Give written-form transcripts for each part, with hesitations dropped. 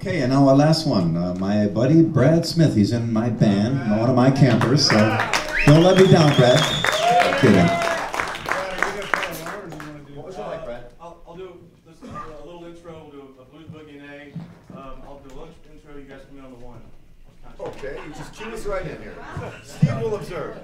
Okay, and now our last one. My buddy Brad Smith, he's in my band, one of my campers, so don't let me down, Brad. Kidding. What was it like, Brad? I'll do a little intro, we'll do a blues boogie in A. I'll do a little intro, you guys come in on the one. Okay, you just cue us right in here. Steve will observe.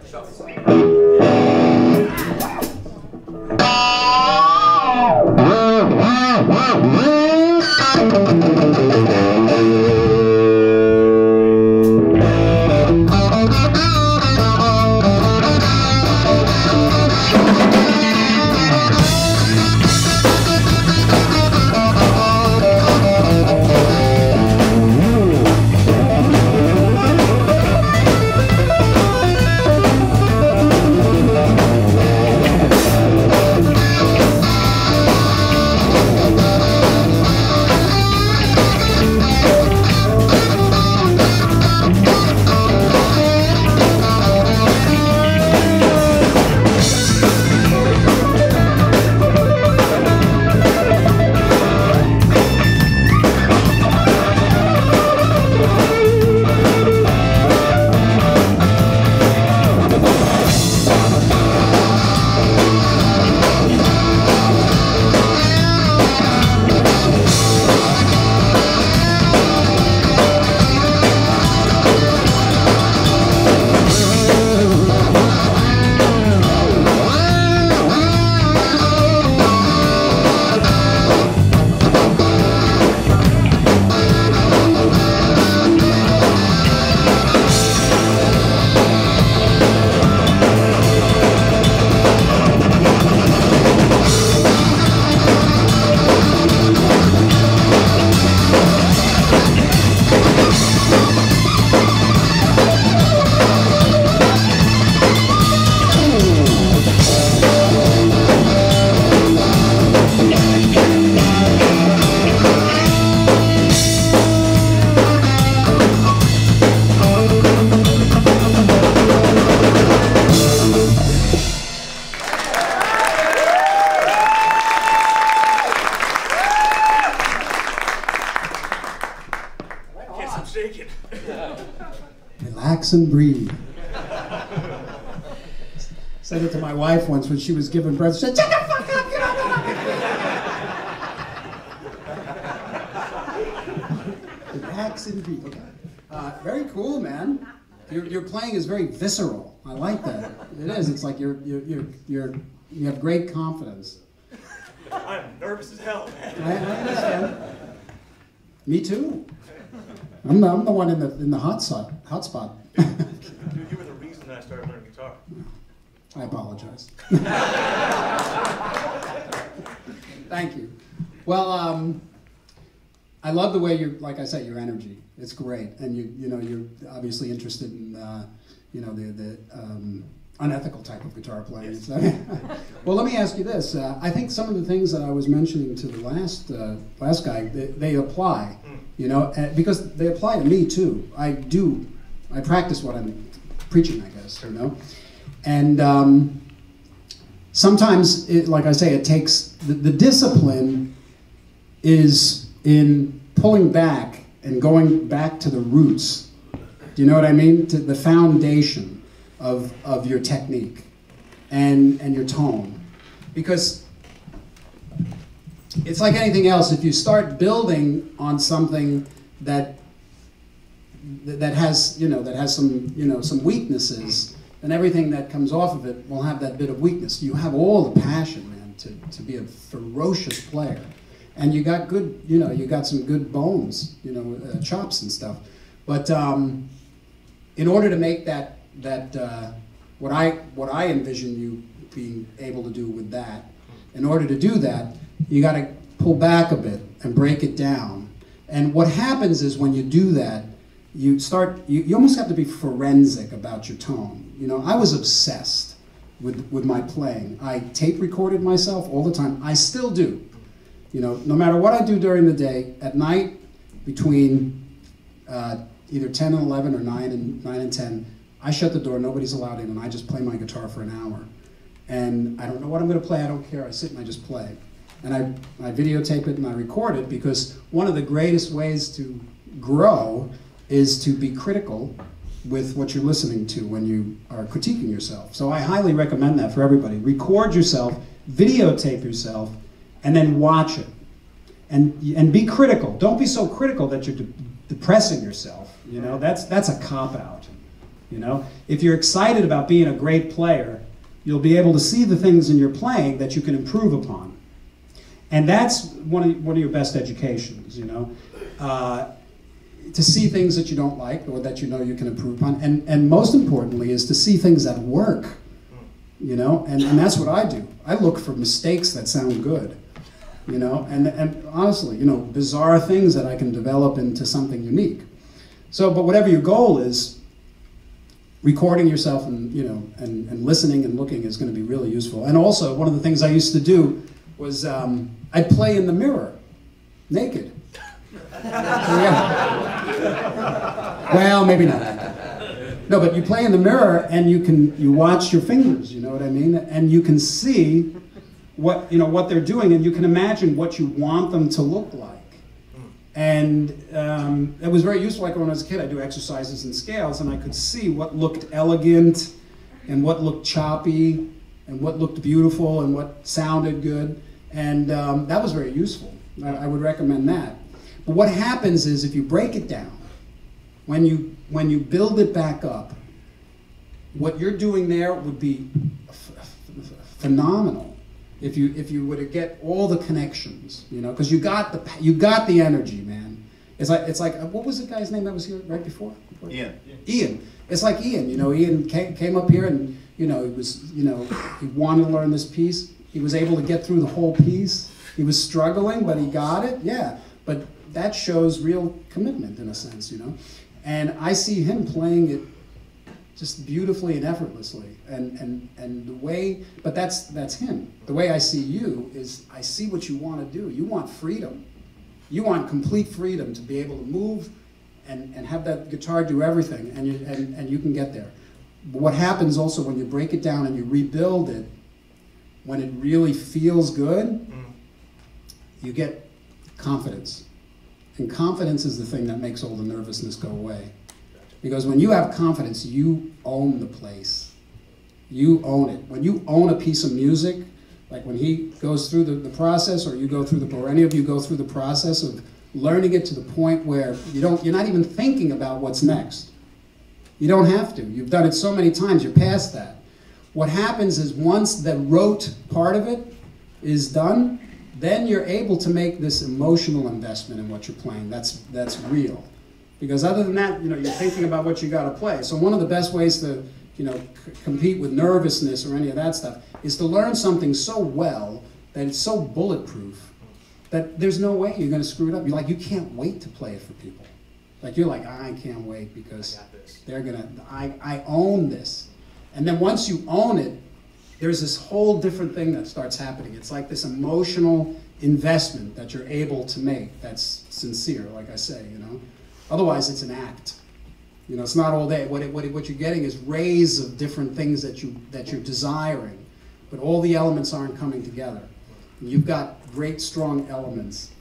Relax and breathe. Said it to my wife once when she was giving birth. She said, "Shut the fuck up, get on." Relax and breathe. Okay. Very cool, man. Your playing is very visceral. I like that. It is. It's like you have great confidence. I'm nervous as hell, man. I understand. Me too. I'm the one in the hot spot. Dude, you were the reason that I started learning guitar. I apologize. Thank you. Well, I love the way like I said, your energy. It's great, and you're obviously interested in the unethical type of guitar playing. Yes. Well, let me ask you this. I think some of the things that I was mentioning to the last guy, they apply. Because they apply to me too. I practice what I'm preaching, I guess, And sometimes, like I say, it takes, the discipline is in pulling back and going back to the roots. Do you know what I mean? To the foundation of your technique and your tone. Because it's like anything else. If you start building on something that has some weaknesses, then everything that comes off of it will have that bit of weakness. You have all the passion, man, to be a ferocious player, and you got good, you got some good bones, chops and stuff. But in order to make that what I envision you being able to do with that, in order to do that, you got to pull back a bit and break it down. And what happens is when you do that, you almost have to be forensic about your tone. I was obsessed with my playing. I tape recorded myself all the time. I still do. No matter what I do during the day, at night between either 10 and 11 or 9 and 10, I shut the door, nobody's allowed in, and I just play my guitar for an hour. And I don't know what I'm going to play, I don't care, I sit and I just play. And I videotape it and I record it, because one of the greatest ways to grow is to be critical with what you're listening to when you are critiquing yourself. So I highly recommend that for everybody. Record yourself, videotape yourself, and then watch it. And be critical. Don't be so critical that you're depressing yourself. You know, that's a cop-out. You know, if you're excited about being a great player, you'll be able to see the things in your playing that you can improve upon. And that's one of your best educations, you know. To see things that you don't like or that you know you can improve upon. And most importantly is to see things that work, you know. And that's what I do. I look for mistakes that sound good, you know. And honestly, you know, bizarre things that I can develop into something unique. So, but whatever your goal is, recording yourself and, you know, and listening and looking is going to be really useful. And also, one of the things I used to do was I'd play in the mirror, naked. Well, maybe not. No, but you play in the mirror and you watch your fingers, you know what I mean? And you can see what they're doing, and you can imagine what you want them to look like. And it was very useful. Like when I was a kid, I'd do exercises and scales, and I could see what looked elegant and what looked choppy and what looked beautiful and what sounded good. And that was very useful. I would recommend that. But what happens is, if you break it down, when you build it back up, what you're doing there would be phenomenal. If you were to get all the connections, you know, because you got the energy, man. It's like what was the guy's name that was here right before? Ian. Ian. It's like Ian. You know, Ian came up here and, you know, he wanted to learn this piece. He was able to get through the whole piece. He was struggling, but he got it. Yeah, but that shows real commitment in a sense, you know. And I see him playing it just beautifully and effortlessly, and the way, but that's him. The way I see you is, I see what you want to do. You want freedom. You want complete freedom to be able to move and have that guitar do everything, and you can get there. But what happens also when you break it down and you rebuild it, when it really feels good, you get confidence. And confidence is the thing that makes all the nervousness go away. Because when you have confidence, you own the place. You own it. When you own a piece of music, like when he goes through the process, or you go through or any of you go through the process of learning it to the point where you're not even thinking about what's next. You don't have to. You've done it so many times, you're past that. What happens is, once the rote part of it is done, then you're able to make this emotional investment in what you're playing. That's real. Because other than that, you know, you're thinking about what you got to play. So one of the best ways to, you know, compete with nervousness or any of that stuff is to learn something so well that it's so bulletproof that there's no way you're going to screw it up. You can't wait to play it for people. Like, you're like, I can't wait because they're going to, I own this. And then once you own it, there's this whole different thing that starts happening. It's like this emotional investment that you're able to make that's sincere, like I say, you know. Otherwise, it's an act. You know, it's not all day. What you're getting is rays of different things that you're desiring, but all the elements aren't coming together. And you've got great, strong elements,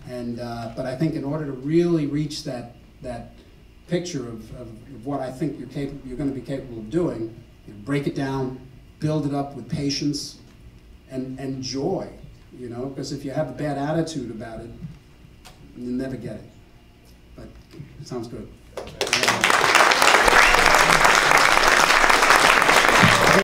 and but I think in order to really reach that picture of what I think you're going to be capable of doing, you break it down, build it up with patience and joy. You know, because if you have a bad attitude about it, you'll never get it. But it sounds good.